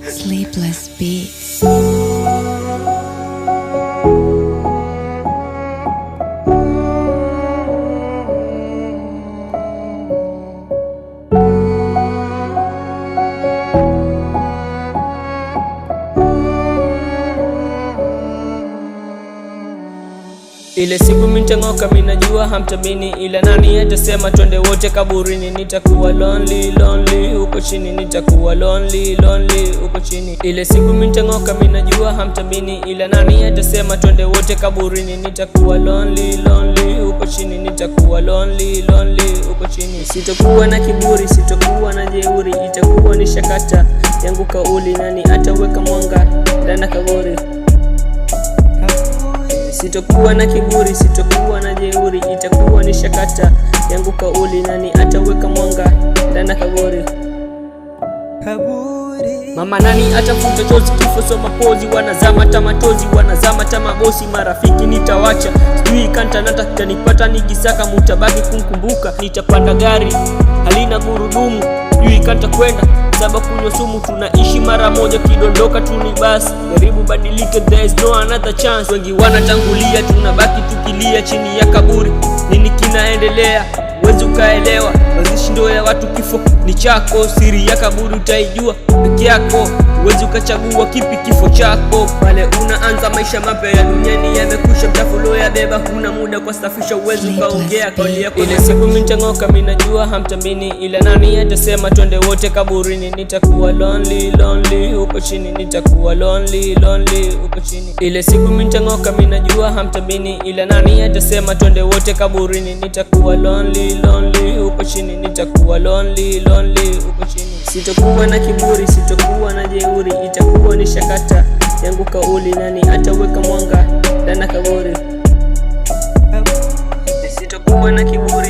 Sleepless Beats. Ile siku mintang'oka minajua hamtamini, ila nani atasema twende wote kaburini. Nitakuwa lonely lonely huko chini, nitakuwa lonely lonely huko chini. Ile siku mintang'oka minajua hamtamini, ila nani atasema twende wote kaburini. Nitakuwa lonely lonely huko chini, nitakuwa lonely lonely huko chini. Sitakuwa na kiburi, sitakuwa na jeuri, itakuwa ni shakata yangu kauli. Nani ataweka mwanga ndani kaburi? Sitokuwa na kiburi, sitokuwa na jeuri, itakuwa ni shakata yangu kauli. Nani ataweka mwanga ndani kaburi? Mama nani atafuta chozi, kifo so mapozi. Wanazama tamatozi, wanazama tamabosi. Marafiki nitawacha, sijui kanta nataka nipata. Nikisaka mutabaki kumkumbuka. Nitapanda gari halina gurudumu, sijui kanta kwenda saba kunywa sumu. Tunaishi mara moja, kidondoka tu ni basi. Jaribu badilike, there is no another chance. Wengi wanatangulia, tunabaki tukilia chini ya kaburi. Nini kinaendelea? Wezi ukaelewa. Mazishi ndo ya watu, kifo ni chako. Siri ya kaburi utaijua peke yako. Wezi ukachagua kipi kifo chako. Pale unaanza maisha mapya ya duniani yamekwisha. Mtafulo ya beba, huna muda kwa safisha. Uwezi ukaongea kauli yako. Ile siku mintang'oka minajua hamtamini, ila nani atasema twende wote kaburini. Nitakuwa lonely lonely huko chini, nitakuwa lonely lonely huko chini. Ile siku mintang'oka minajua hamtamini, ila nani atasema twende wote kaburini. Nitakuwa lonely lonely huko chini, nitakuwa lonely lonely huko chini. Sitokuwa na kiburi, sitokuwa na jeuri, itakuwa ni shakata yangu kauli. Nani ataweka mwanga ndani kaburi? Sitokuwa na kiburi,